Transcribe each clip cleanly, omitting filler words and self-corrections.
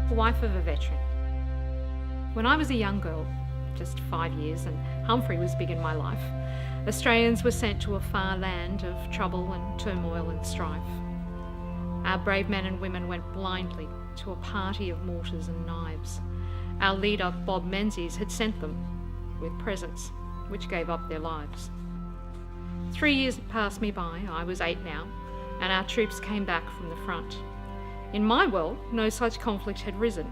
the wife of a veteran. When I was a young girl, just 5 years, and Humphrey was big in my life, Australians were sent to a far land of trouble and turmoil and strife. Our brave men and women went blindly to a party of mortars and knives. Our leader, Bob Menzies, had sent them with presents, which gave up their lives. 3 years had passed me by, I was 8 now, and our troops came back from the front. In my world, no such conflict had risen,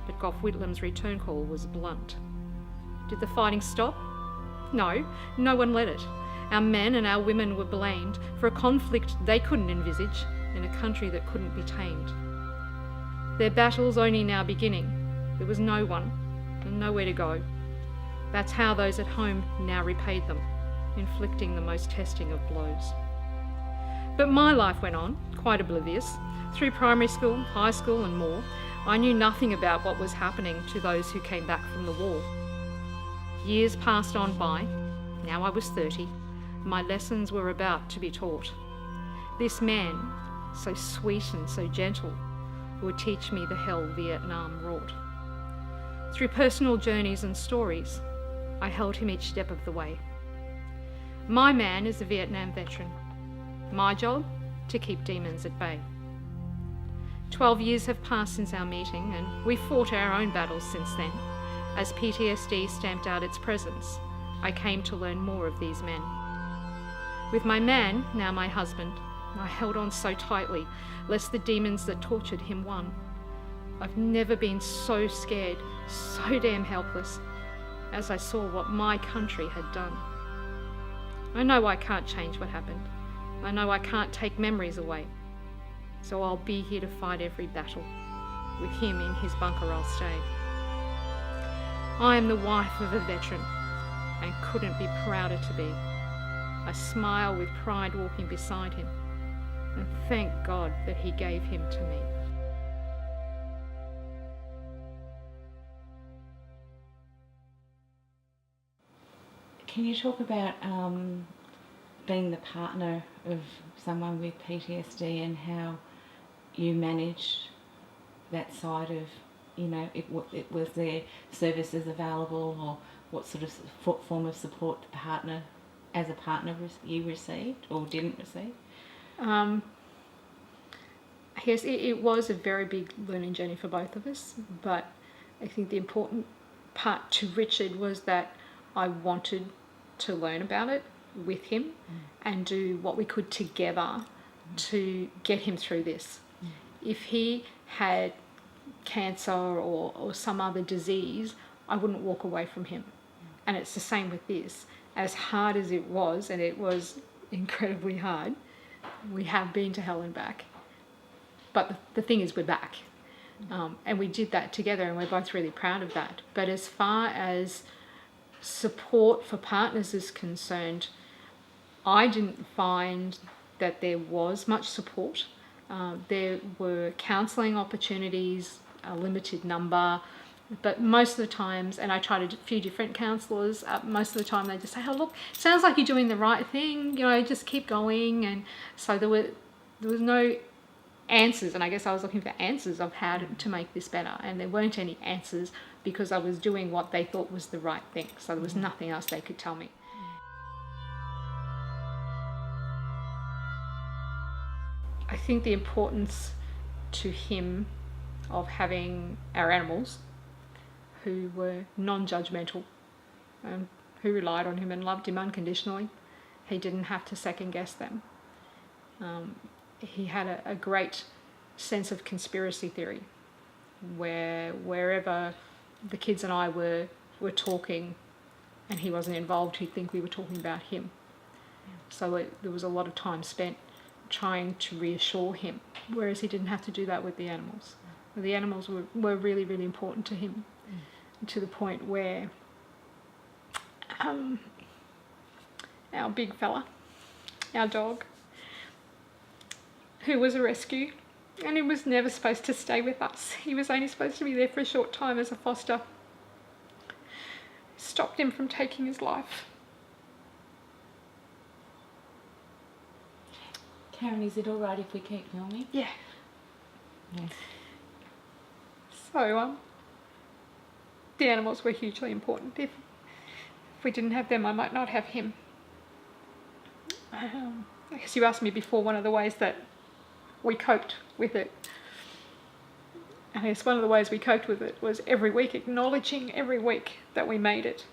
but Gough Whitlam's return call was blunt. Did the fighting stop? No, no one let it. Our men and our women were blamed for a conflict they couldn't envisage in a country that couldn't be tamed. Their battle's only now beginning. There was no one and nowhere to go. That's how those at home now repaid them, inflicting the most testing of blows. But my life went on, quite oblivious. Through primary school, high school and more, I knew nothing about what was happening to those who came back from the war. Years passed on by. Now I was 30. My lessons were about to be taught. This man, so sweet and so gentle, would teach me the hell Vietnam wrought. Through personal journeys and stories, I held him each step of the way. My man is a Vietnam veteran. My job, to keep demons at bay. 12 years have passed since our meeting, and we've fought our own battles since then. As PTSD stamped out its presence, I came to learn more of these men. With my man, now my husband, I held on so tightly, lest the demons that tortured him won. I've never been so scared, so damn helpless, as I saw what my country had done. I know I can't change what happened. I know I can't take memories away. So I'll be here to fight every battle. With him in his bunker I'll stay. I am the wife of a veteran and couldn't be prouder to be. I smile with pride walking beside him and thank God that he gave him to me. Can you talk about being the partner of someone with PTSD and how you managed that side of, was there services available, or what sort of form of support as a partner you received or didn't receive? Yes, it was a very big learning journey for both of us, but I think the important part to Richard was that I wanted to learn about it with him and do what we could together to get him through this. If he had cancer or some other disease, I wouldn't walk away from him. And it's the same with this. As hard as it was, and it was incredibly hard, we have been to hell and back. But the thing is, we're back. And we did that together, and we're both really proud of that. But as far as support for partners is concerned, I didn't find that there was much support. There were counselling opportunities, a limited number, but most of the times, and I tried a few different counsellors, most of the time they just say, oh look, sounds like you're doing the right thing, just keep going. And so there was no answers, and I guess I was looking for answers of how to make this better, and there weren't any answers because I was doing what they thought was the right thing, so there was nothing else they could tell me. I think the importance to him of having our animals who were non-judgmental and who relied on him and loved him unconditionally. He didn't have to second guess them. He had a great sense of conspiracy theory, where wherever the kids and I were talking and he wasn't involved, he'd think we were talking about him. So there was a lot of time spent trying to reassure him, whereas he didn't have to do that with the animals. The animals were really, really important to him, to the point where our big fella, our dog, who was a rescue, and he was never supposed to stay with us. He was only supposed to be there for a short time as a foster. Stopped him from taking his life. Karen, is it all right if we keep filming? Yeah. Yes. So the animals were hugely important. If we didn't have them, I might not have him. I guess you asked me before one of the ways that we coped with it. And I guess one of the ways we coped with it was every week, acknowledging every week that we made it.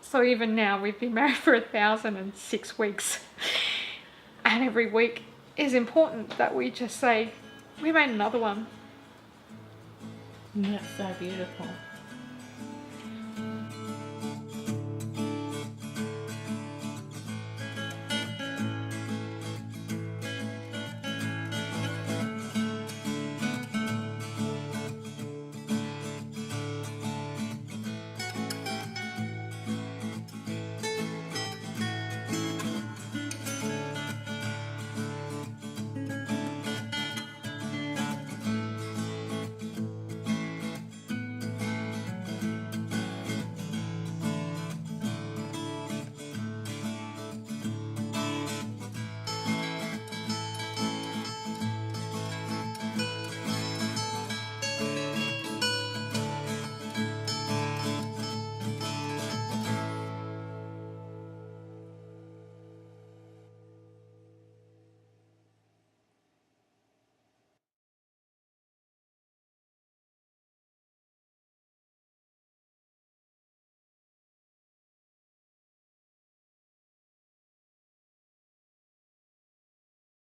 So even now, we've been married for 1,006 weeks. And every week is important that we just say, we made another one. That's so beautiful.